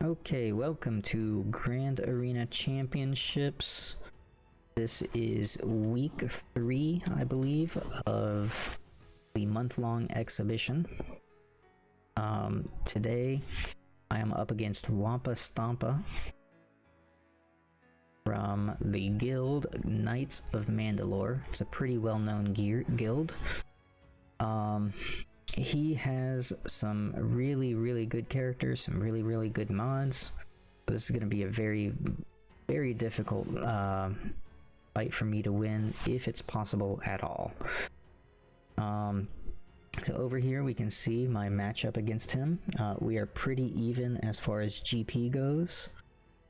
Okay, welcome to Grand Arena Championships. This is week 3, I believe, of the month-long exhibition. Today, I am up against Wampa Stampa from the guild Knights of Mandalore. It's a pretty well-known guild. He has some really good characters, some really good mods. This is going to be a very difficult fight for me to win, if it's possible at all. So over here we can see my matchup against him. We are pretty even as far as GP goes,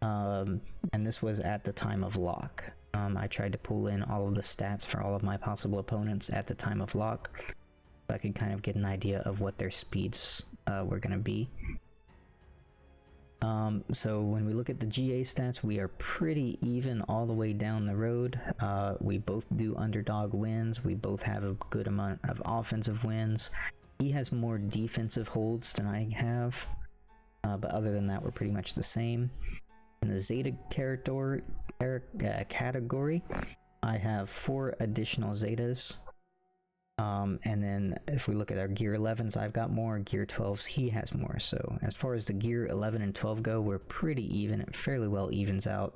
and this was at the time of lock. I tried to pull in all of the stats for all of my possible opponents at the time of lock, so I could kind of get an idea of what their speeds were going to be. So when we look at the GA stats, we are pretty even all the way down the road. We both do underdog wins. We both have a good amount of offensive wins. He has more defensive holds than I have, but other than that, we're pretty much the same. In the Zeta category, I have 4 additional Zetas. And then if we look at our gear 11s, I've got more. Gear 12s, he has more. So as far as the gear 11 and 12 go, we're pretty even. It fairly well evens out.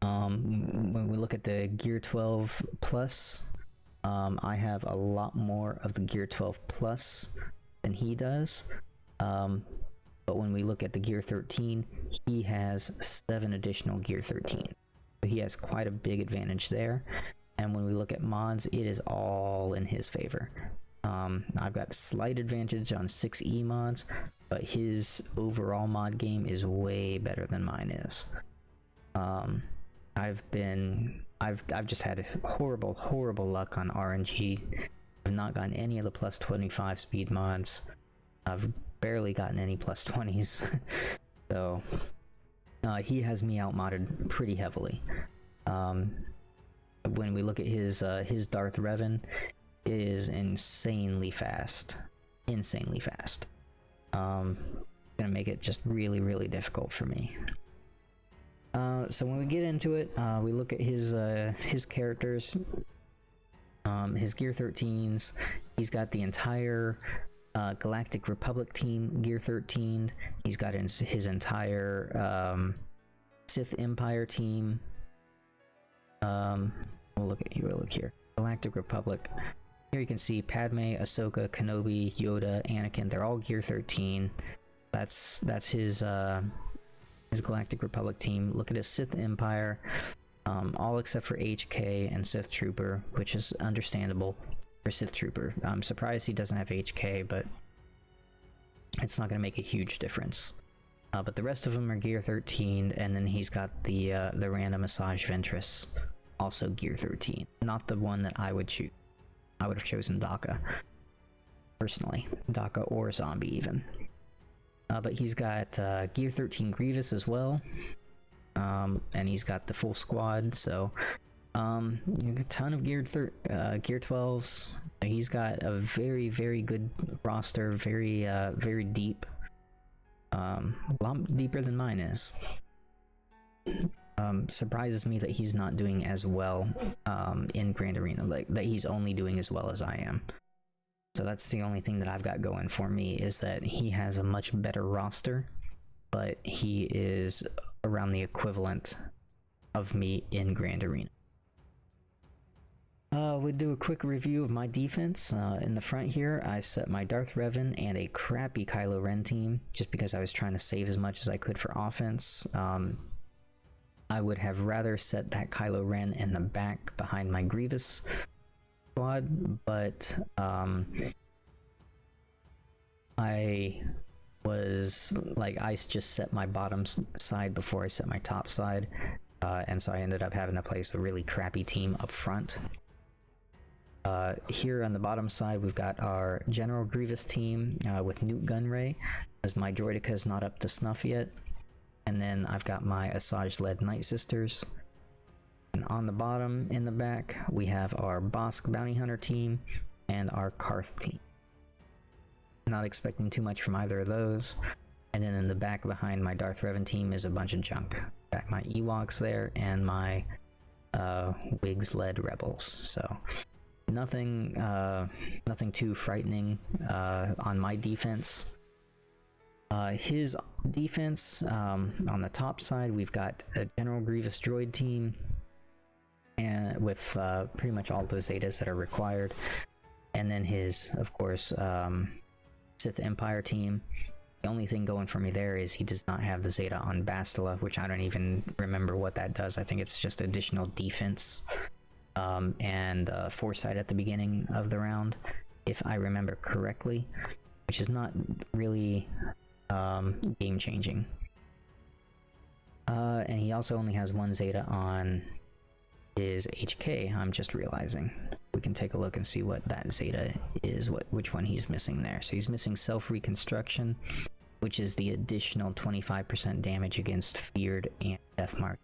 When we look at the gear 12 plus, I have a lot more of the gear 12 plus than he does. But when we look at the gear 13, he has 7 additional gear 13. So he has quite a big advantage there. And when we look at mods, it is all in his favor. I've got a slight advantage on 6E mods, but his overall mod game is way better than mine is. I've just had horrible luck on RNG. I've not gotten any of the plus 25 speed mods. I've barely gotten any plus 20s. So he has me outmodded pretty heavily. When we look at his Darth Revan, it is insanely fast. Gonna make it just really difficult for me. So when we get into it, we look at his characters, his gear 13s. He's got the entire Galactic Republic team gear 13. He's got his entire Sith Empire team. We'll look here. Galactic Republic. Here you can see Padme, Ahsoka, Kenobi, Yoda, Anakin. They're all gear 13. That's his Galactic Republic team. Look at his Sith Empire. All except for HK and Sith Trooper, which is understandable for Sith Trooper. I'm surprised he doesn't have HK, but it's not going to make a huge difference. But the rest of them are gear 13, and then he's got the random Asajj Ventress, also gear 13. Not the one that I would choose. I would have chosen Daka, personally. Daka or Zombie, even. But he's got gear 13 Grievous as well. And he's got the full squad, so a ton of gear 12s. He's got a very good roster, very deep. A lot deeper than mine is. Surprises me that he's not doing as well in Grand Arena, like that he's only doing as well as I am. So that's the only thing that I've got going for me, is that he has a much better roster, but he is around the equivalent of me in Grand Arena. We'll do a quick review of my defense. In the front here, I set my Darth Revan and a crappy Kylo Ren team, just because I was trying to save as much as I could for offense. I would have rather set that Kylo Ren in the back behind my Grievous squad, but I just set my bottom side before I set my top side, and so I ended up having to place a really crappy team up front. Here on the bottom side, we've got our General Grievous team with Newt Gunray, as my Droideka is not up to snuff yet. And then I've got my Asajj-led Night Sisters. And on the bottom, in the back, we have our Bosk Bounty Hunter team and our Carth team. Not expecting too much from either of those. And then in the back behind my Darth Revan team is a bunch of junk. Got my Ewoks there and my Wigs-led rebels. So nothing too frightening on my defense. His defense, on the top side, we've got a General Grievous droid team, and with pretty much all the Zetas that are required, and then his, of course, Sith Empire team. The only thing going for me there is he does not have the Zeta on Bastilla, which I don't even remember what that does. I think it's just additional defense and foresight at the beginning of the round, if I remember correctly, which is not really game changing. And he also only has one Zeta on his HK, I'm just realizing. We can take a look and see what that Zeta is, which one he's missing there. So he's missing Self-Reconstruction, which is the additional 25% damage against Feared and Deathmark.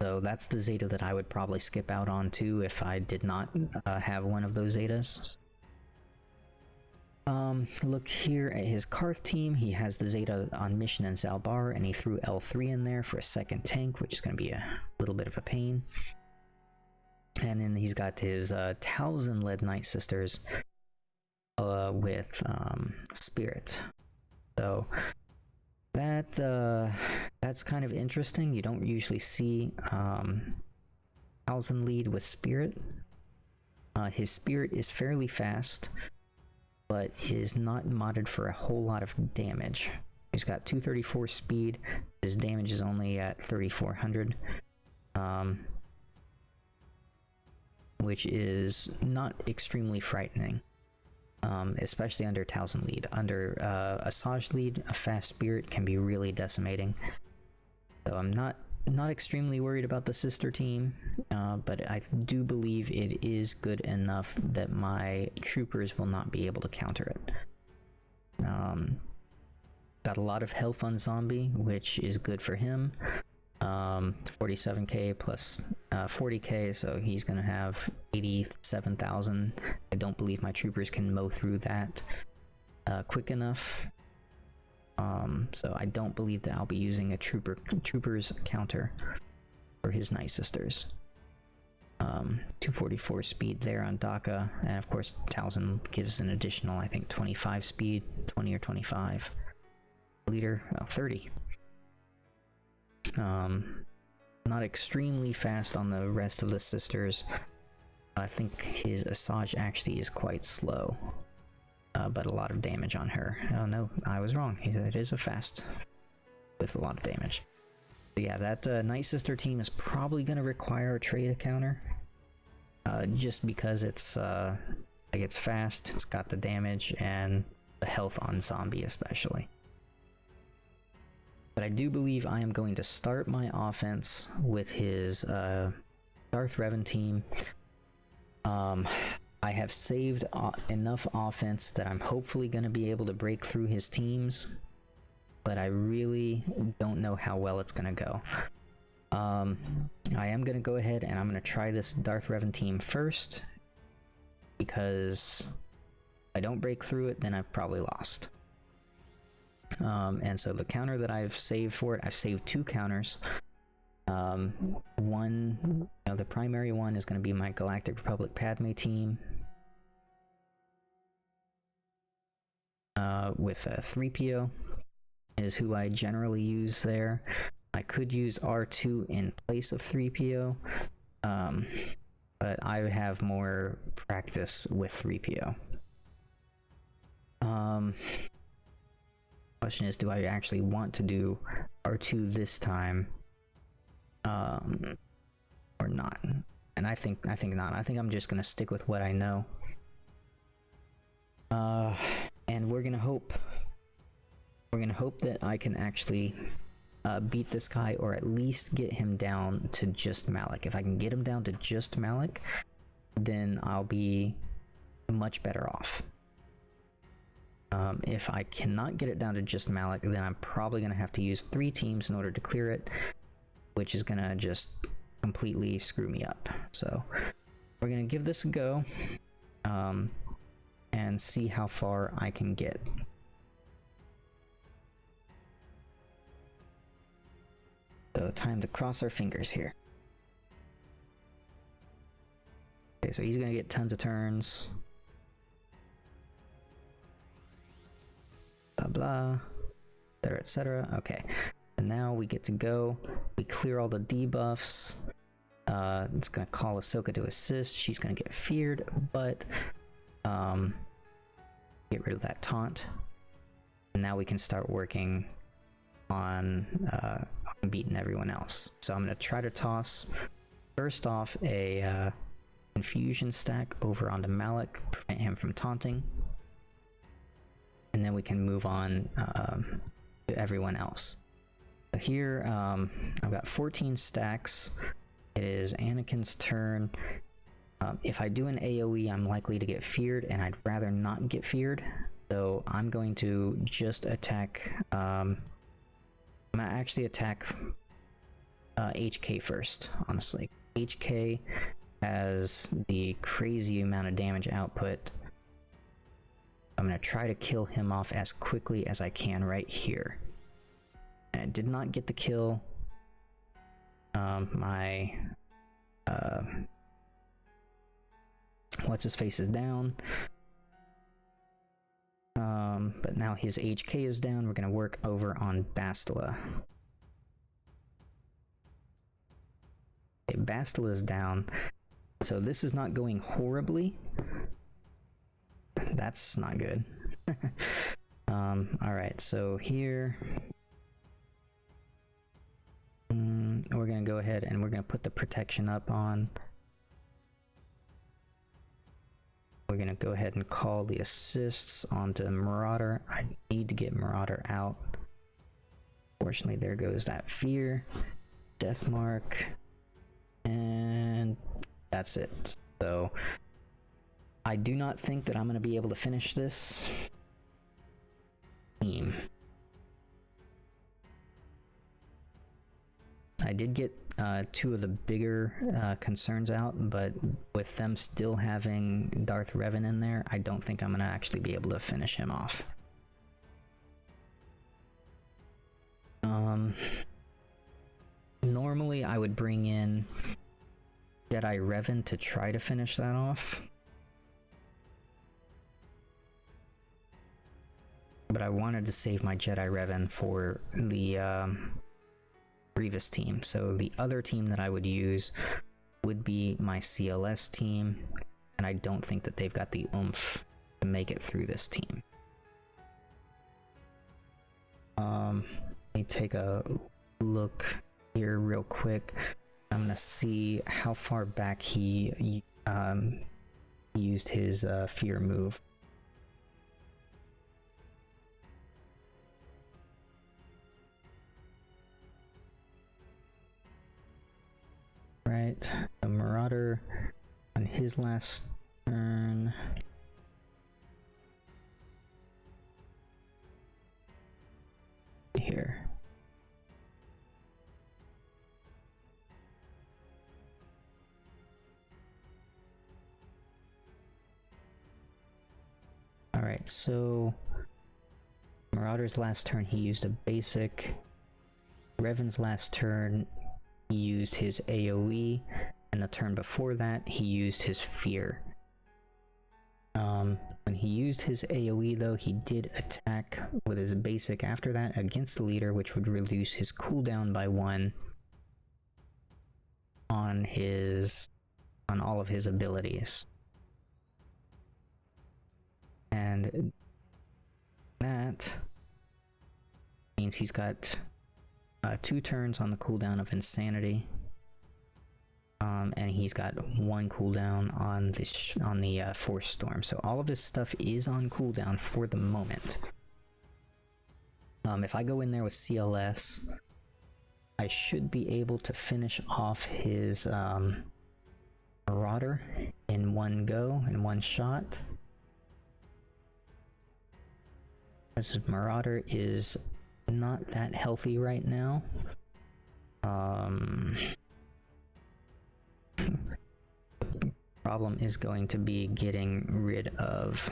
So that's the Zeta that I would probably skip out on too if I did not have one of those Zetas. Look here at his Carth team. He has the Zeta on Mission and Zalbar, and he threw L3 in there for a second tank, which is going to be a little bit of a pain. And then he's got his Talzin-led Night Sisters with Spirit. So that's kind of interesting. You don't usually see Talzin lead with Spirit. His Spirit is fairly fast, but is not modded for a whole lot of damage. He's got 234 speed. His damage is only at 3400, which is not extremely frightening, especially under Talzin lead. Under Asajj lead, a fast Spirit can be really decimating. So I'm not extremely worried about the sister team, but I do believe it is good enough that my troopers will not be able to counter it. Got a lot of health on Zombie, which is good for him. 47k plus 40k, so he's gonna have 87,000. I don't believe my troopers can mow through that quick enough. So I don't believe that I'll be using a troopers counter for his Night Sisters. 244 speed there on Daka, and of course Talzin gives an additional, I think, 25 speed, 20 or 25. Leader, 30. Not extremely fast on the rest of the sisters. I think his Asajj actually is quite slow. But a lot of damage on her. Oh no, I was wrong. It is a fast with a lot of damage. But yeah, that Night Sister team is probably going to require a Traya counter. Just because it's fast, it's got the damage and the health on Zombie especially. But I do believe I am going to start my offense with his Darth Revan team. I have saved enough offense that I'm hopefully going to be able to break through his teams, but I really don't know how well it's going to go. I am going to go ahead and I'm going to try this Darth Revan team first, because if I don't break through it, then I've probably lost. And so the counter that I've saved for it, I've saved 2 counters. One, the primary one is going to be my Galactic Republic Padme team, with 3PO is who I generally use there. I could use R2 in place of 3PO, but I have more practice with 3PO. Question is, do I actually want to do R2 this time, or not? And I think not. I think I'm just gonna stick with what I know. And we're gonna hope that I can actually beat this guy, or at least get him down to just Malak. If I can get him down to just Malak, then I'll be much better off. If I cannot get it down to just Malak, then I'm probably going to have to use 3 teams in order to clear it, which is going to just completely screw me up. So we're going to give this a go, and see how far I can get. So time to cross our fingers here. Okay, so he's gonna get tons of turns. Blah blah, etc, etc. Okay, and now we get to go. We clear all the debuffs. It's gonna call Ahsoka to assist. She's gonna get feared, but get rid of that taunt. And now we can start working on beating everyone else. So I'm gonna try to toss first off a confusion stack over onto Malik, prevent him from taunting, and then we can move on to everyone else. So here I've got 14 stacks. It is Anakin's turn. If I do an AoE, I'm likely to get feared, and I'd rather not get feared. So I'm going to just attack. I'm gonna actually attack HK first. Honestly, HK has the crazy amount of damage output. I'm gonna try to kill him off as quickly as I can right here. And I did not get the kill. My what's his face is down. But now his HK is down. We're gonna work over on Bastilla. Okay, Bastilla is down. So this is not going horribly. That's not good. Alright, so here we're gonna go ahead and we're gonna put the protection up on. We're gonna go ahead and call the assists onto Marauder. I need to get Marauder out. Fortunately, there goes that fear. Death mark. And that's it. So I do not think that I'm gonna be able to finish this team. I did get two of the bigger concerns out, but with them still having Darth Revan in there, I don't think I'm gonna actually be able to finish him off. Normally I would bring in Jedi Revan to try to finish that off, but I wanted to save my Jedi Revan for the Grievous team. So the other team that I would use would be my CLS team, and I don't think that they've got the oomph to make it through this team. Let me take a look here real quick. I'm gonna see how far back he used his fear move. Right, the Marauder on his last turn. Here. Alright, so Marauder's last turn he used a basic. Revan's last turn he used his AoE, and the turn before that he used his fear. When he used his AoE though, he did attack with his basic after that against the leader, which would reduce his cooldown by 1 on all of his abilities. And that means he's got 2 turns on the cooldown of Insanity, and he's got 1 cooldown on the Force Storm. So all of his stuff is on cooldown for the moment. If I go in there with CLS, I should be able to finish off his Marauder in one go, in one shot. This Marauder is not that healthy right now. Problem is going to be getting rid of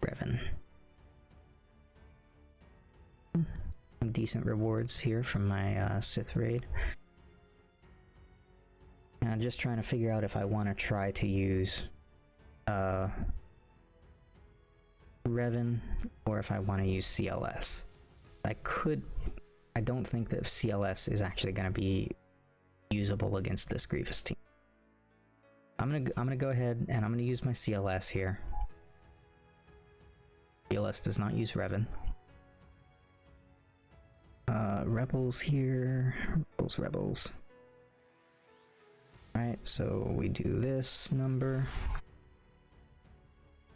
Revan. decent rewards here from my Sith raid. And I'm just trying to figure out if I want to try to use Revan or if I want to use CLS. I don't think that CLS is actually going to be usable against this Grievous team. I'm gonna go ahead and I'm gonna use my CLS here. CLS does not use Revan. Rebels here. Rebels. Alright, so we do this number.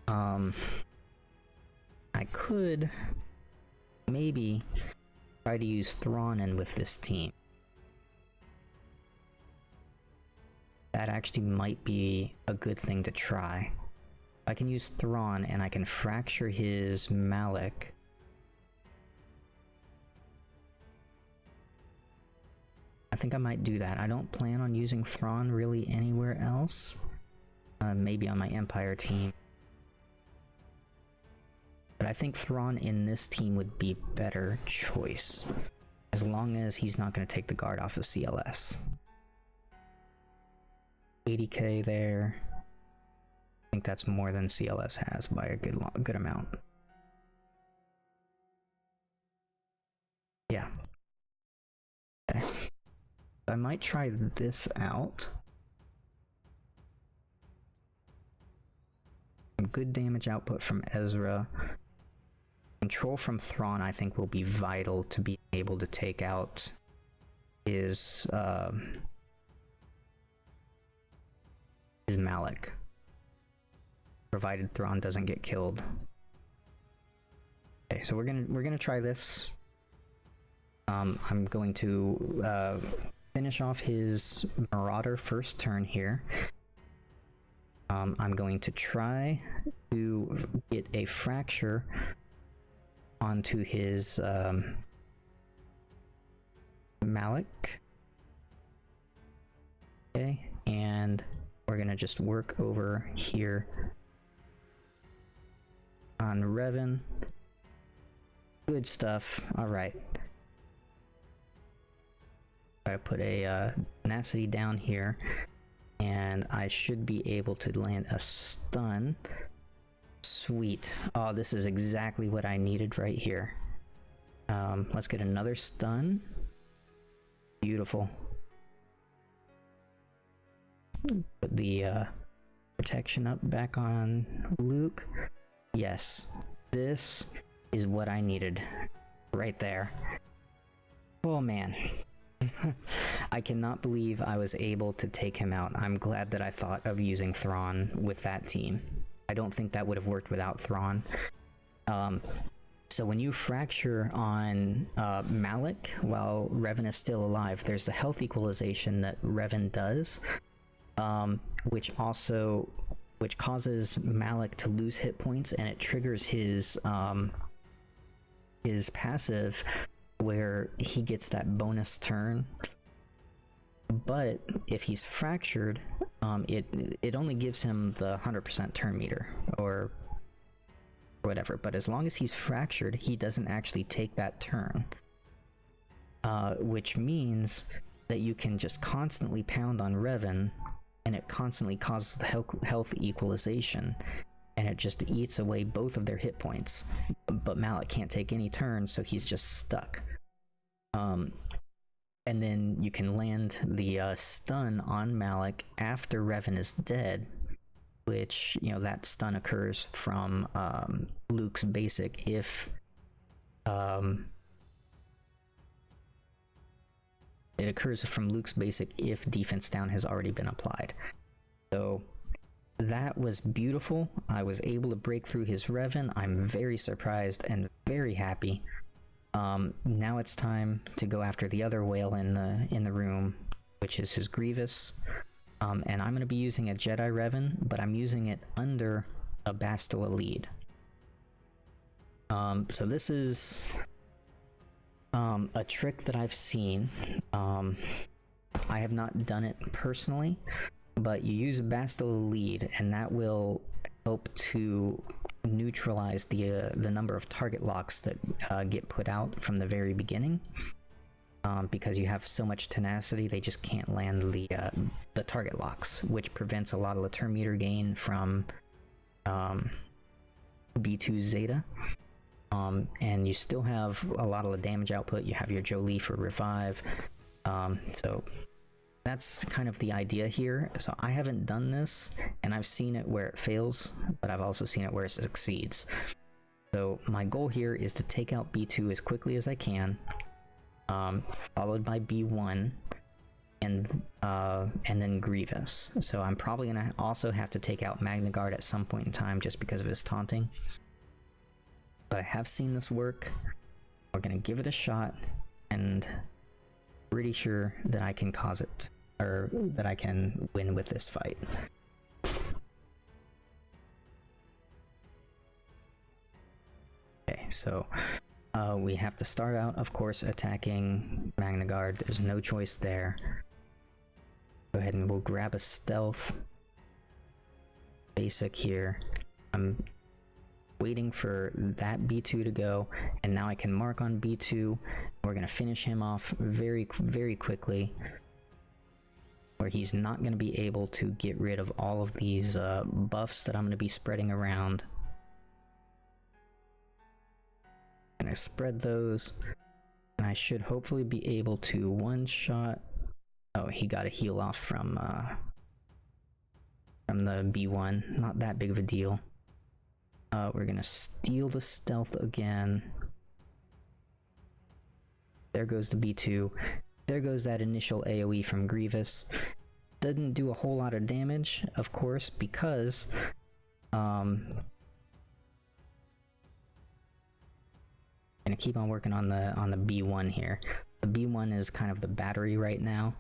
I could maybe try to use Thrawn in with this team. That actually might be a good thing to try. I can use Thrawn and I can fracture his Malak. I think I might do that. I don't plan on using Thrawn really anywhere else. Maybe on my Empire team. But I think Thrawn in this team would be a better choice. As long as he's not going to take the guard off of CLS. 80k there. I think that's more than CLS has by a good amount. Yeah. Okay. I might try this out. Some good damage output from Ezra. Control from Thrawn I think will be vital to be able to take out his Malak, provided Thrawn doesn't get killed. Okay, so we're gonna try this. I'm going to finish off his Marauder first turn here. I'm going to try to get a fracture onto his Malak. Okay, and we're gonna just work over here on Revan. Good stuff. All right. I put a tenacity down here, and I should be able to land a stun. Sweet. Oh, this is exactly what I needed right here. Let's get another stun. Beautiful. Put the protection up back on Luke. Yes, this is what I needed right there. Oh man. I cannot believe I was able to take him out. I'm glad that I thought of using Thrawn with that team. I don't think that would have worked without Thrawn. So when you fracture on Malak while Revan is still alive, there's the health equalization that Revan does, which causes Malak to lose hit points, and it triggers his passive where he gets that bonus turn. But if he's fractured, it only gives him the 100% turn meter or whatever. But as long as he's fractured, he doesn't actually take that turn, which means that you can just constantly pound on Revan, and it constantly causes the health equalization, and it just eats away both of their hit points. But Malak can't take any turns, so he's just stuck. And then you can land the stun on Malak after Revan is dead, which, you know, that stun occurs from Luke's basic if it occurs from Luke's basic if defense down has already been applied. So that was beautiful. I was able to break through his Revan. I'm very surprised and very happy. Now it's time to go after the other whale in the room, which is his Grievous. And I'm going to be using a Jedi Revan, but I'm using it under a Bastilla lead. So this is a trick that I've seen. I have not done it personally, but you use Bastilla lead, and that will help to neutralize the number of target locks that get put out from the very beginning. Because you have so much tenacity, they just can't land the target locks, which prevents a lot of the turn meter gain from B2 Zeta. And you still have a lot of the damage output. You have your Jolie for revive. So that's kind of the idea here. So I haven't done this, and I've seen it where it fails, but I've also seen it where it succeeds. So my goal here is to take out B2 as quickly as I can, followed by B1, and then Grievous. So I'm probably gonna also have to take out Magna Guard at some point in time just because of his taunting. But I have seen this work. We're gonna give it a shot, and pretty sure that I can cause it, or that I can win with this fight. Okay, so we have to start out, of course, attacking Magna Guard. There's no choice there. Go ahead and we'll grab a stealth. Basic here. I'm waiting for that B2 to go, and now I can mark on B2. We're gonna finish him off very, very quickly, where he's not gonna be able to get rid of all of these buffs that I'm gonna be spreading around. Gonna spread those, and I should hopefully be able to one-shot. Oh, he got a heal off from the B1. Not that big of a deal. We're gonna steal the stealth again. There goes the B2. There goes that initial AoE from Grievous. Doesn't do a whole lot of damage, of course, because gonna keep on working on the B1 here. The B1 is kind of the battery right now.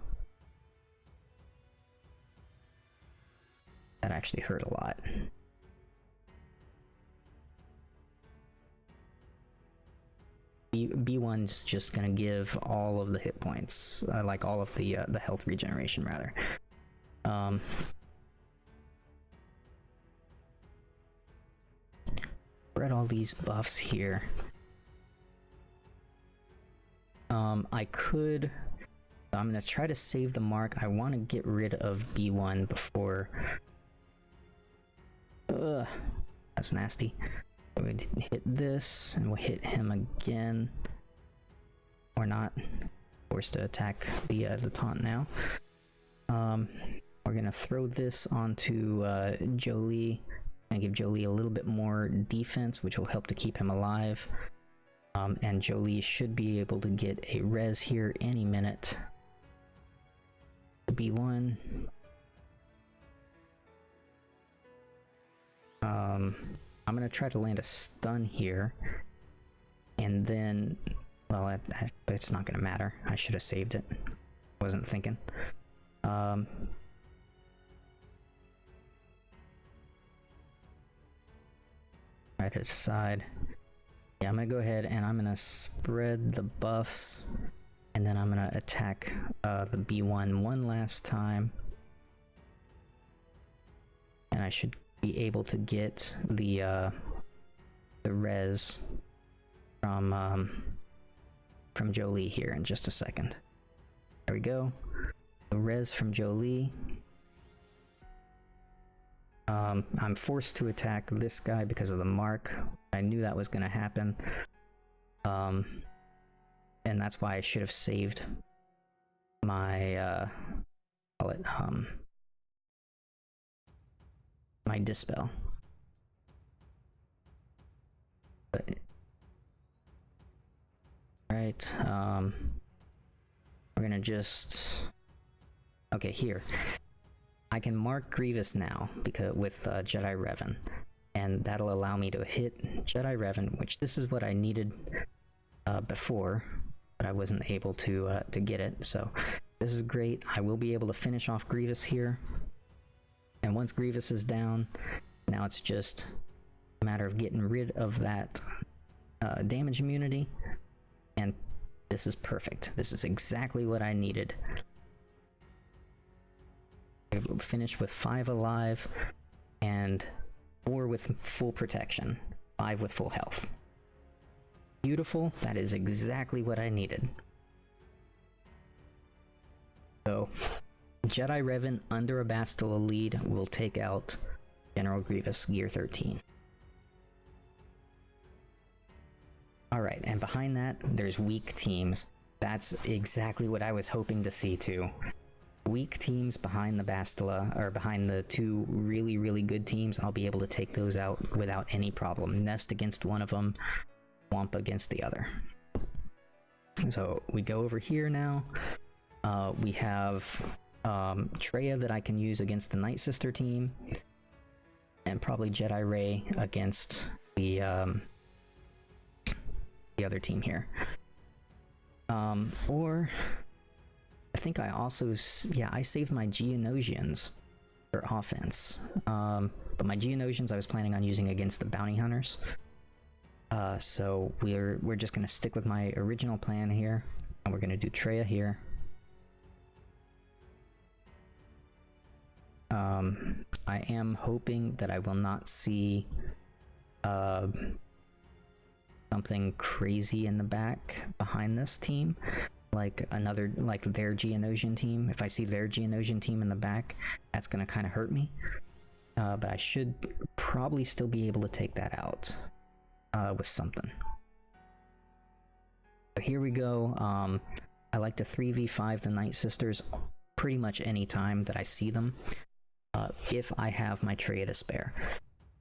That actually hurt a lot. B1's just gonna give all of the hit points, like all of the health regeneration rather. Spread all these buffs here. I'm gonna try to save the mark. I want to get rid of B1 before. That's nasty. We're going to hit this, and we'll hit him again. Or not. Forced to attack the taunt now. We're gonna throw this onto Jolie, and give Jolie a little bit more defense, which will help to keep him alive. And Jolie should be able to get a res here any minute. B1. I'm gonna try to land a stun here, and then, well, it's not gonna matter. I should have saved it. Wasn't thinking. Right at his side. Yeah, I'm gonna go ahead and I'm gonna spread the buffs, and then I'm gonna attack the B1 one last time, and I should be able to get the res from Jolie here in just a second. There we go. The res from Jolie. I'm forced to attack this guy because of the mark. I knew that was gonna happen. And that's why I should have saved my my dispel. But right, we're gonna just, okay, here I can mark Grievous now because with Jedi Revan, and that'll allow me to hit Jedi Revan, which this is what I needed before, but I wasn't able to get it. So this is great. I will be able to finish off Grievous here, and once Grievous is down, now it's just a matter of getting rid of that damage immunity, and this is perfect. This is exactly what I needed. Finish with 5 alive, and 4 with full protection, 5 with full health. Beautiful, that is exactly what I needed. So, Jedi Revan under a Bastilla lead will take out General Grievous, Gear 13. Alright, and behind that, there's weak teams. That's exactly what I was hoping to see too. Weak teams behind the Bastilla, or behind the 2 really, really good teams, I'll be able to take those out without any problem. Nest against one of them, Wampa against the other. So we go over here now. We have Traya that I can use against the Night Sister team, and probably Jedi Ray against the other team here. Or I think I also, yeah, I saved my Geonosians for offense. But my Geonosians I was planning on using against the bounty hunters. So we're just gonna stick with my original plan here, and we're gonna do Traya here. I am hoping that I will not see something crazy in the back behind this team, like their Geonosian team. If I see their Geonosian team in the back, that's gonna kind of hurt me. But I should probably still be able to take that out with something. So here we go. I like to 3v5 the Night Sisters pretty much any time that I see them, if I have my Traya to spare.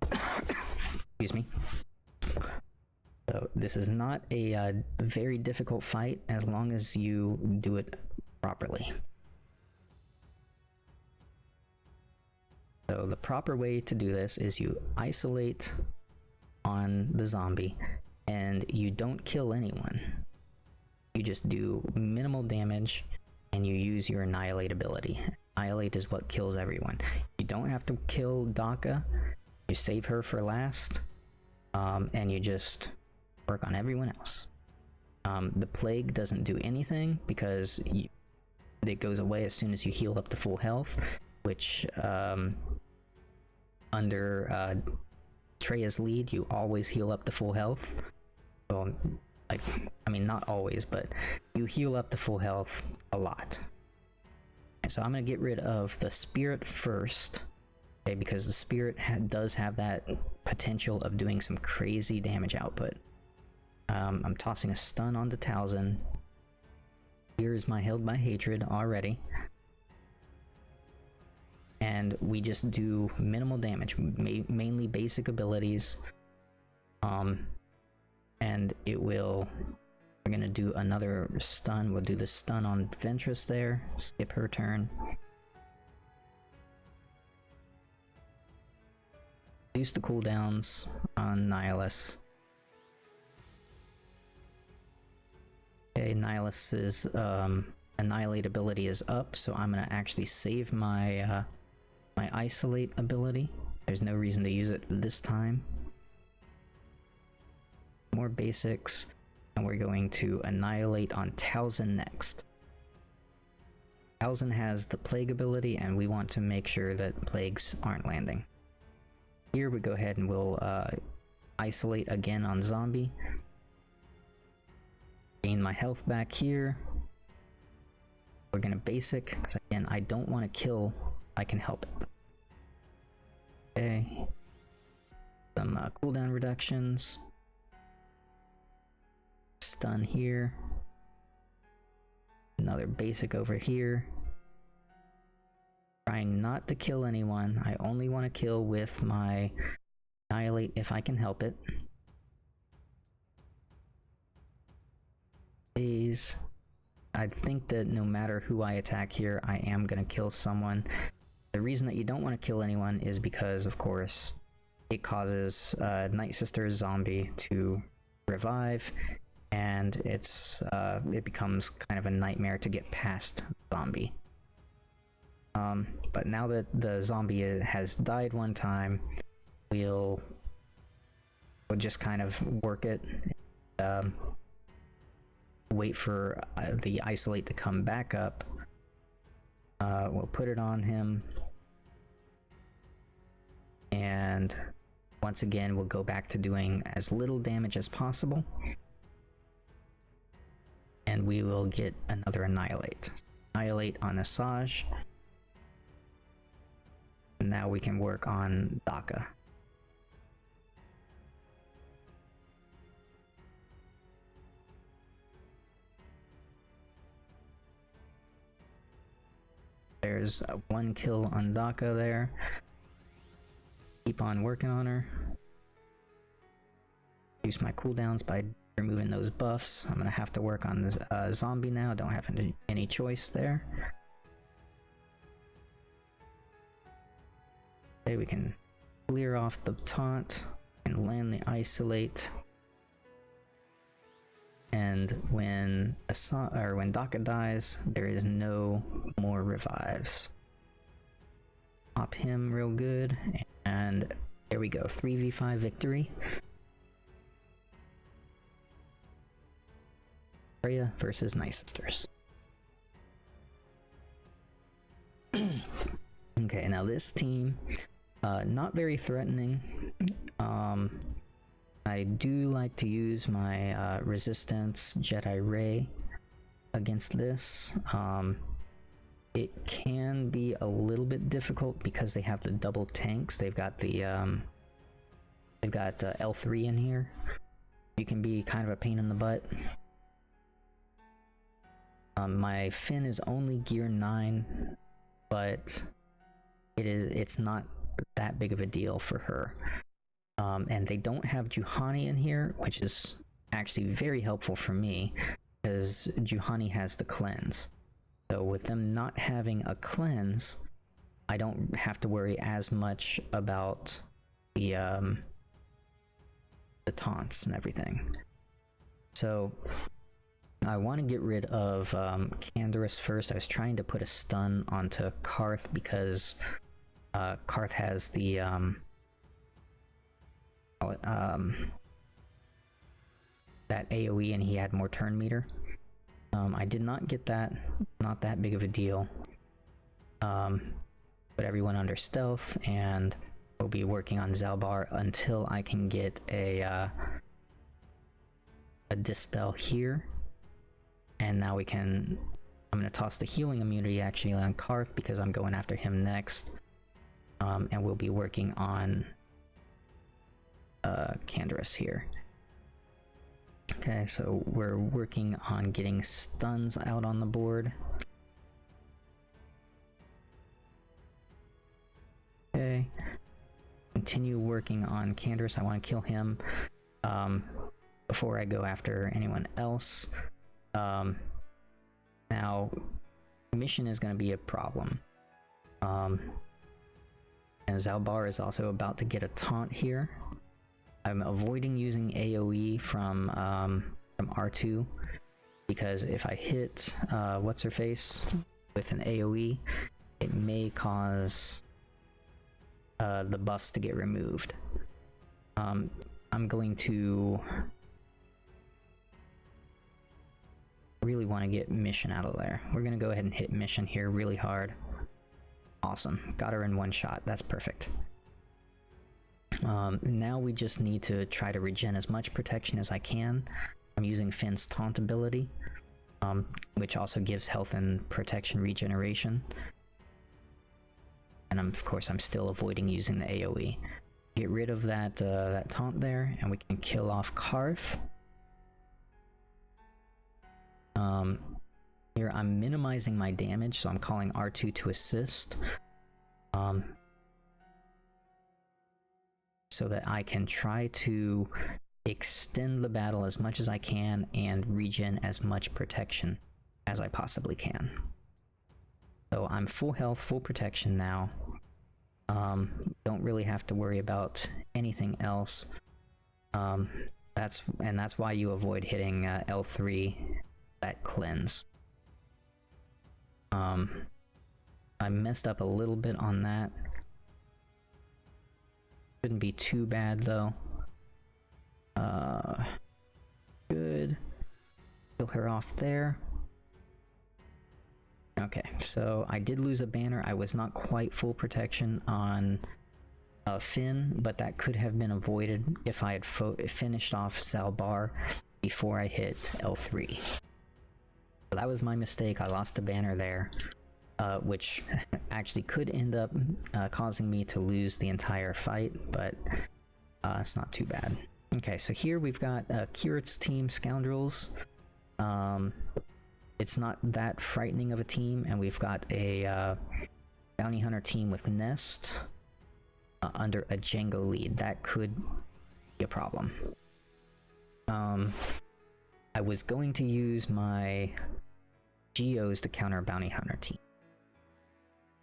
Excuse me. So this is not a very difficult fight as long as you do it properly. So the proper way to do this is you isolate on the zombie and you don't kill anyone. You just do minimal damage and you use your Annihilate ability. Annihilate is what kills everyone. You don't have to kill Daka, you save her for last, and you just work on everyone else. The Plague doesn't do anything because it goes away as soon as you heal up to full health, which under Traya's lead, you always heal up to full health. Well, like, I mean, not always, but you heal up to full health a lot. And so I'm going to get rid of the Spirit first, okay, because the Spirit does have that potential of doing some crazy damage output. I'm tossing a stun onto Talzin. Here is my Held by Hatred already. And we just do minimal damage, mainly basic abilities. And it will... We're gonna do another stun. We'll do the stun on Ventress there. Skip her turn. Use the cooldowns on Nihilus. Okay, Nihilus's Annihilate ability is up, so I'm gonna actually save my my Isolate ability. There's no reason to use it this time. More basics. And we're going to Annihilate on Talzin next. Talzin has the Plague ability, and we want to make sure that plagues aren't landing. Here we go ahead and we'll Isolate again on Zombie. Gain my health back here. We're gonna basic, because again, I don't want to kill, I can help it. Okay. Some cooldown reductions. Stun here. Another basic over here. Trying not to kill anyone. I only want to kill with my Annihilate if I can help it. I think that no matter who I attack here, I am going to kill someone. The reason that you don't want to kill anyone is because, of course, it causes Night Sister Zombie to revive, and it becomes kind of a nightmare to get past Zombie. But now that the zombie has died one time, we'll just kind of work it. Wait for the Isolate to come back up. We'll put it on him, and once again, we'll go back to doing as little damage as possible. And we will get another Annihilate. Annihilate on Asajj. And now we can work on Daka. There's one kill on Daka there. Keep on working on her. Use my cooldowns by removing those buffs. I'm gonna have to work on this zombie now. Don't have any choice there. Okay, we can clear off the taunt and land the isolate. And when Daka dies, there is no more revives. Pop him real good, and there we go. 3v5 victory. Traya versus Night Sisters. Okay, now this team, not very threatening. I do like to use my resistance Jedi Ray against this. It can be a little bit difficult because they have the double tanks. They've got the L3 in here. You can be kind of a pain in the butt. My Finn is only gear 9, but it's not that big of a deal for her. And they don't have Juhani in here, which is actually very helpful for me, because Juhani has the cleanse. So with them not having a cleanse, I don't have to worry as much about the taunts and everything. So I want to get rid of Canderous first. I was trying to put a stun onto Carth because Carth has the that AoE and he had more turn meter. I did not get that, not that big of a deal. Put everyone under stealth, and we'll be working on Zalbar until I can get a dispel here. And now we can, I'm going to toss the healing immunity actually on Carth because I'm going after him next. And we'll be working on Canderous here. Okay, so we're working on getting stuns out on the board. Okay, continue working on Canderous. I want to kill him before I go after anyone else. Now, mission is going to be a problem. And Zalbar is also about to get a taunt here. I'm avoiding using AoE from R2 because if I hit what's her face with an AoE, it may cause the buffs to get removed. I'm going to really want to get Mission out of there. We're gonna go ahead and hit Mission here really hard. Awesome, got her in one shot. That's perfect. Now we just need to try to regen as much protection as I can. I'm using Finn's taunt ability, which also gives health and protection regeneration. And of course I'm still avoiding using the AoE. Get rid of that that taunt there, and we can kill off Carth. Here I'm minimizing my damage, so I'm calling R2 to assist. So that I can try to extend the battle as much as I can and regen as much protection as I possibly can. So I'm full health, full protection now. Don't really have to worry about anything else. That's why you avoid hitting L3, that cleanse. I messed up a little bit on that. Shouldn't be too bad though. Good. Kill her off there. Okay, so I did lose a banner. I was not quite full protection on Finn, but that could have been avoided if I had finished off Zalbar before I hit L3. So that was my mistake. I lost a banner there, which actually could end up causing me to lose the entire fight, but it's not too bad. Okay, so here we've got Qira's team, Scoundrels. It's not that frightening of a team, and we've got a bounty hunter team with Nest under a Django lead. That could be a problem. I was going to use my GEOS to counter a bounty hunter team.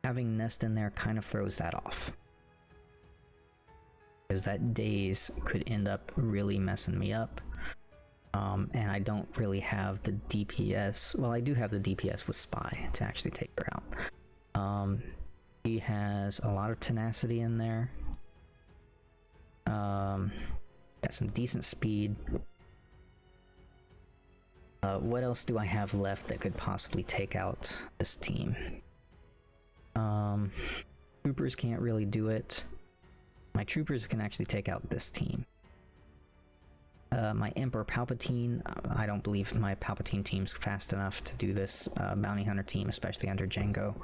Having Nest in there kind of throws that off, because that daze could end up really messing me up. And I don't really have the DPS. Well, I do have the DPS with Spy to actually take her out. He has a lot of tenacity in there. Got some decent speed. What else do I have left that could possibly take out this team? Troopers can't really do it. My troopers can actually take out this team. My Emperor Palpatine, I don't believe my Palpatine team's fast enough to do this bounty hunter team, especially under Django.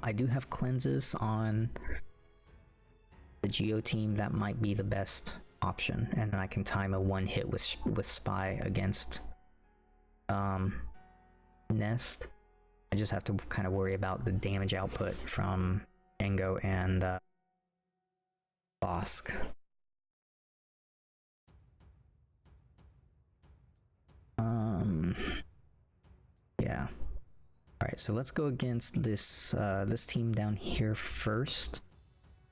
I do have cleanses on the Geo team. That might be the best option, and then I can time a one hit with Spy against Nest. I just have to kind of worry about the damage output from Django and Bosk. Yeah. Alright, so let's go against this this team down here first.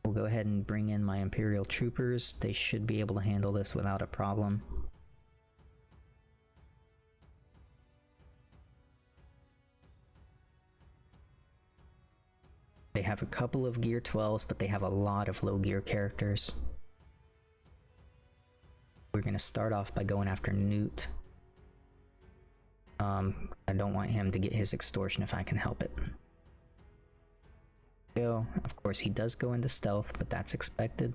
We'll go ahead and bring in my Imperial Troopers. They should be able to handle this without a problem. They have a couple of gear 12s, but they have a lot of low gear characters. We're going to start off by going after Newt. I don't want him to get his extortion if I can help it. So, of course, he does go into stealth, but that's expected.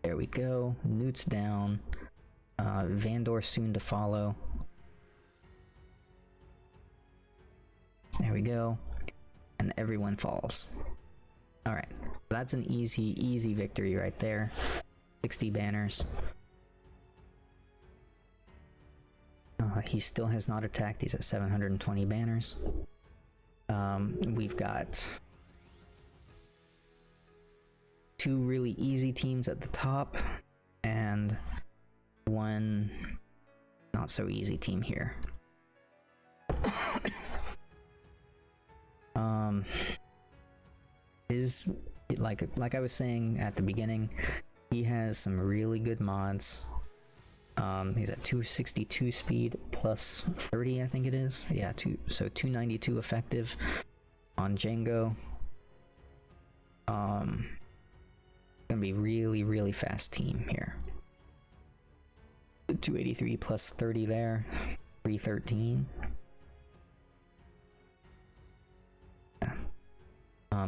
There we go. Newt's down. Vandor soon to follow. There we go. And everyone falls. Alright. That's an easy victory right there. 60 banners. He still has not attacked. He's at 720 banners. We've got two really easy teams at the top and one not so easy team here. Like I was saying at the beginning, he has some really good mods. He's at 262 speed plus 30, I think it is. Yeah, so 292 effective on Django. Gonna be really fast team here. 283 plus 30 there, 313. Yeah.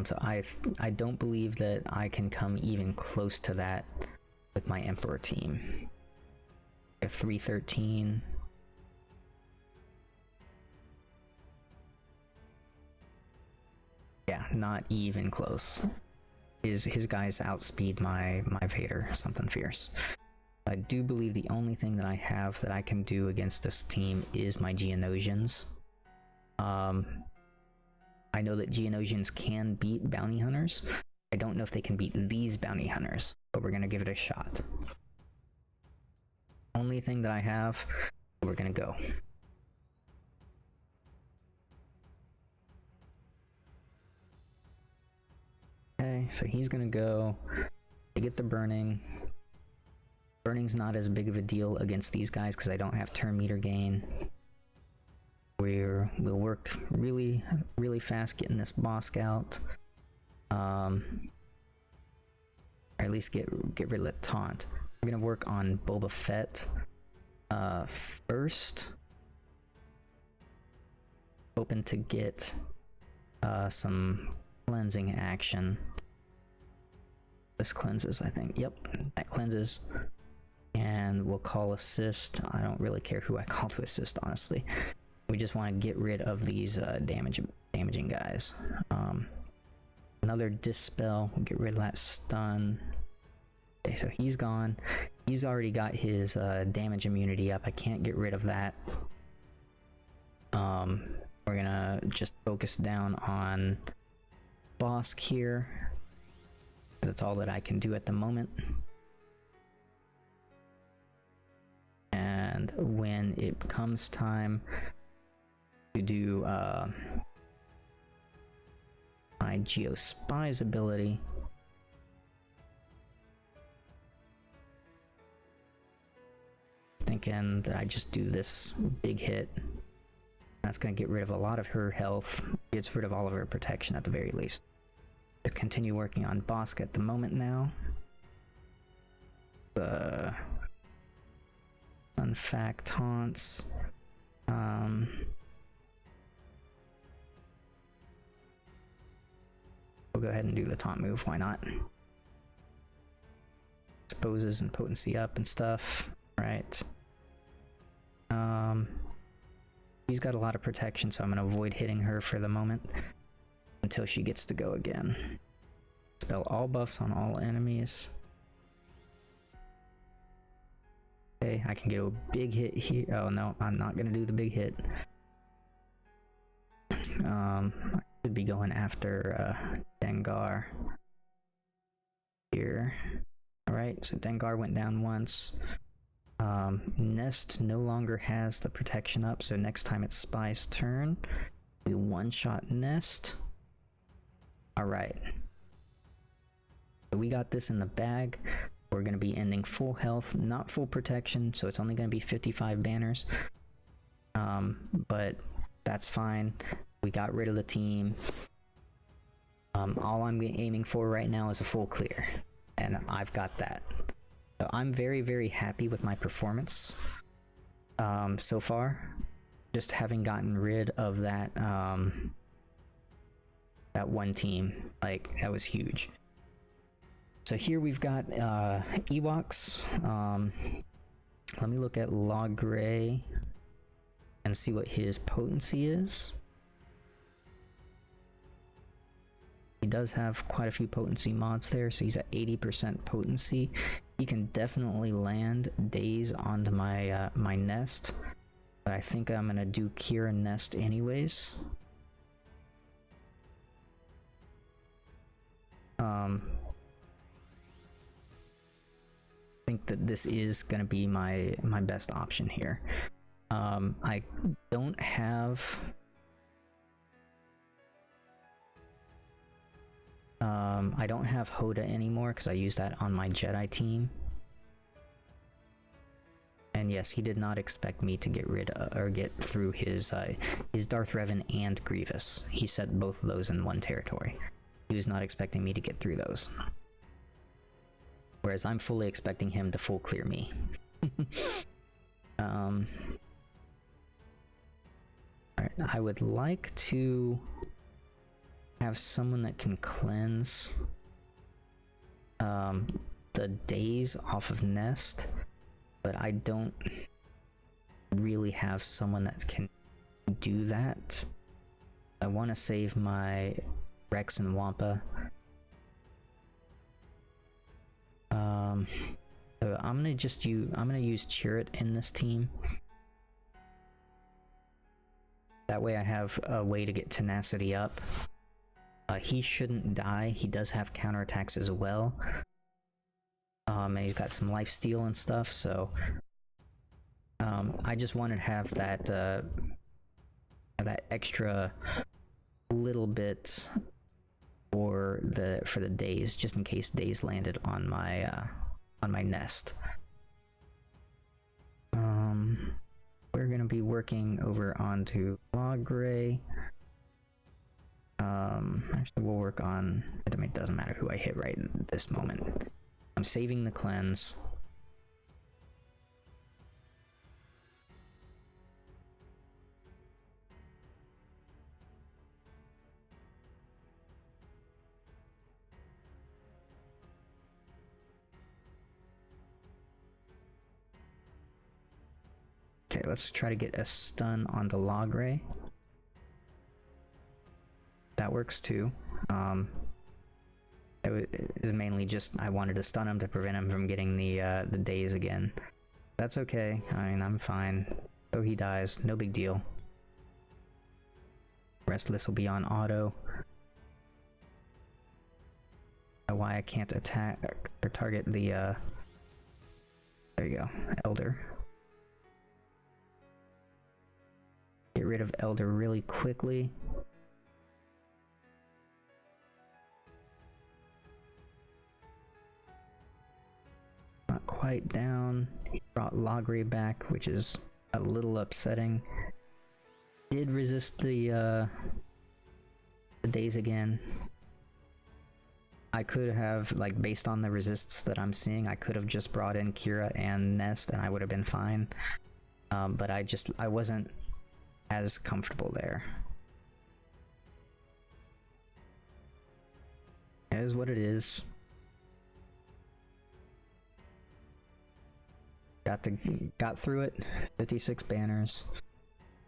So I don't believe that I can come even close to that with my Emperor team. 313. Yeah, not even close. His guys outspeed my Vader, something fierce. I do believe the only thing that I have that I can do against this team is my Geonosians. I know that Geonosians can beat bounty hunters. I don't know if they can beat these bounty hunters, but we're gonna give it a shot. Only thing that I have, we're gonna go. Okay, so he's gonna go. They get the burning. Burning's not as big of a deal against these guys because I don't have turn meter gain. We'll work really fast getting this Bosk out. Or at least get rid of the taunt. We're gonna work on Boba Fett first. hoping to get some cleansing action. This cleanses, I think. Yep, that cleanses. And we'll call assist. I don't really care who I call to assist, honestly. We just want to get rid of these damaging guys. Another dispel. We'll get rid of that stun. Okay, so he's gone. He's already got his damage immunity up. I can't get rid of that. We're gonna just focus down on Bosk here. That's all that I can do at the moment. And when it comes time to do my GEOS Spies ability, thinking that I just do this big hit. That's going to get rid of a lot of her health, gets rid of all of her protection at the very least. To continue working on Bosk at the moment now. Unfact taunts. We'll go ahead and do the taunt move, why not? Exposes and potency up and stuff, right? She's got a lot of protection, so I'm going to avoid hitting her for the moment until she gets to go again. Spell all buffs on all enemies. Okay, I can get a big hit here. Oh no, I'm not going to do the big hit. I should be going after Dengar here. Alright, so Dengar went down once. Nest no longer has the protection up, so next time it's Spy's turn, we one-shot Nest. Alright. So we got this in the bag. We're going to be ending full health, not full protection, so it's only going to be 55 banners. But that's fine. We got rid of the team. All I'm aiming for right now is a full clear, and I've got that. So I'm very, very happy with my performance so far. Just having gotten rid of that that one team, like, that was huge. So here we've got Ewoks. Let me look at Log Gray and see what his potency is. He does have quite a few potency mods there, so he's at 80% potency. He can definitely land days onto my my nest, but I think I'm gonna do Qira nest anyways. I think that this is gonna be my best option here. I don't have Hoda anymore because I used that on my Jedi team. And yes, he did not expect me to get rid of, or get through his Darth Revan and Grievous. He set both of those in one territory. He was not expecting me to get through those. Whereas I'm fully expecting him to full clear me. Alright, I would like to have someone that can cleanse the days off of Nest, but I don't really have someone that can do that. I want to save my Rex and Wampa. So I'm gonna use Chirrut in this team. That way I have a way to get tenacity up. He shouldn't die. He does have counterattacks as well. And he's got some lifesteal and stuff, so I just wanted to have that that extra little bit for the days, just in case days landed on my nest. We're gonna be working over onto Log Gray. Actually, we'll work on. It doesn't matter who I hit right at this moment. I'm saving the cleanse. let's try to get a stun on the Logray. That works too. It was mainly just I wanted to stun him to prevent him from getting the daze again. That's okay. I mean, I'm fine. So he dies, no big deal. Rest of this will be on auto. Why I can't attack or target the there you go, Elder. Get rid of Elder really quickly. Not quite down. He brought Logray back, which is a little upsetting. Did resist the daze again. I could have, like, based on the resists that I'm seeing, I could have just brought in Qira and Nest and I would have been fine. But I wasn't as comfortable there. It is what it is. Got through it. 56 banners.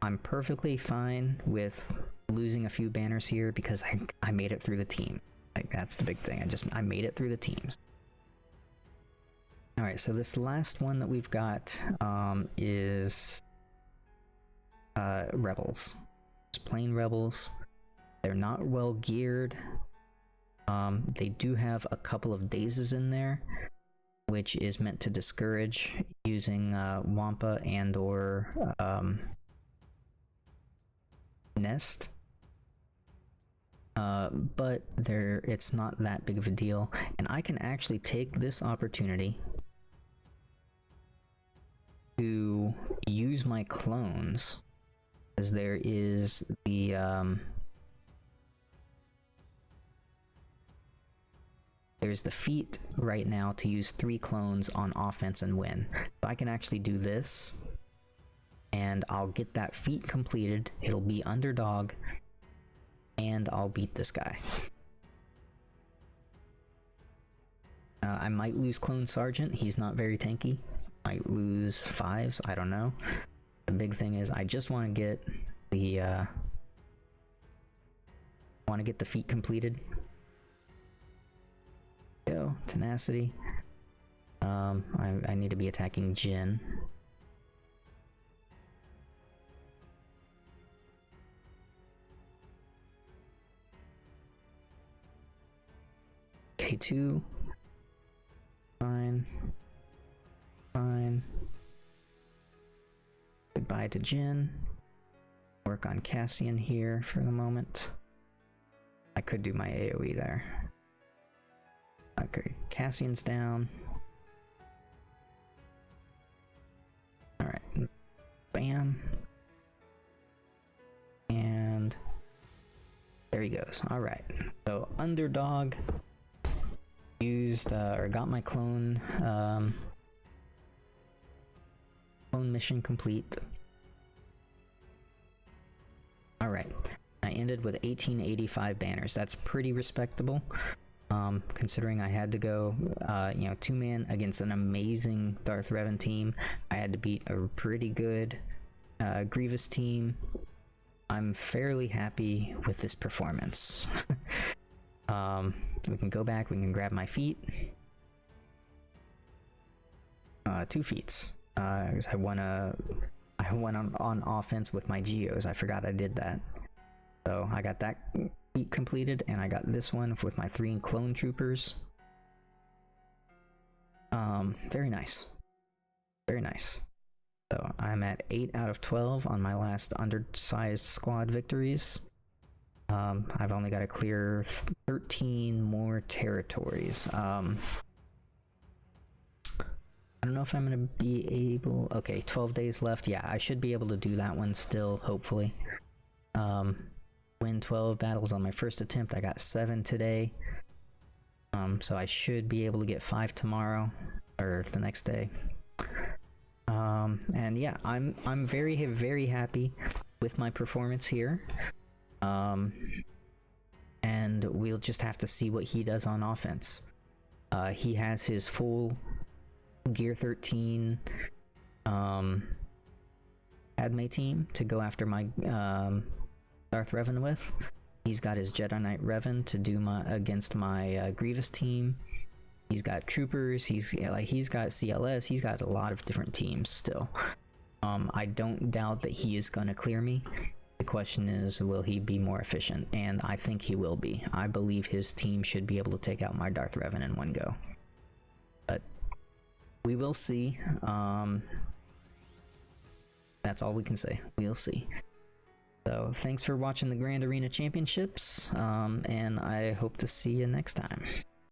I'm perfectly fine with losing a few banners here because I made it through the team. Like, that's the big thing. I made it through the teams. Alright, so this last one that we've got is Rebels. Just plain Rebels. They're not well geared. They do have a couple of dazes in there, which is meant to discourage using Wampa and or Nest. But it's not that big of a deal, and I can actually take this opportunity to use my clones, as there is the there's the feat right now to use 3 clones on offense and win. So I can actually do this, and I'll get that feat completed. It'll be underdog, and I'll beat this guy. I might lose Clone Sergeant. He's not very tanky. Might lose 5s. I don't know. The big thing is I just want to get the feat completed. Go tenacity. I need to be attacking Jin. K2. Fine. Fine. Goodbye to Jin. Work on Cassian here for the moment. I could do my AoE there. Okay, Cassian's down. Alright. Bam. And there he goes. Alright. So underdog used or got my clone mission complete. Alright. I ended with 1885 banners. That's pretty respectable. Considering I had to go, 2-man against an amazing Darth Revan team. I had to beat a pretty good Grievous team. I'm fairly happy with this performance. We can go back, we can grab my feat. 2 feats. Because I went on offense with my GEOS. I forgot I did that. So I got that feat completed, and I got this one with my 3 clone troopers. Very nice. Very nice. So I'm at 8 out of 12 on my last undersized squad victories. I've only got to clear 13 more territories. I don't know if I'm going to be able... Okay, 12 days left. Yeah, I should be able to do that one still, hopefully. Win 12 battles on my first attempt. I got 7 today. So I should be able to get 5 tomorrow, or the next day. And yeah, I'm very, very happy with my performance here. And we'll just have to see what he does on offense. He has his full Gear 13 Padme team to go after my Darth Revan with. He's got his Jedi Knight Revan to do against my Grievous team. He's got troopers. He's got CLS. He's got a lot of different teams still. I don't doubt that he is gonna clear me. The question is, will he be more efficient? And I think he will be. I believe his team should be able to take out my Darth Revan in one go. But we will see. That's all we can say. We'll see. So thanks for watching the Grand Arena Championships, and I hope to see you next time.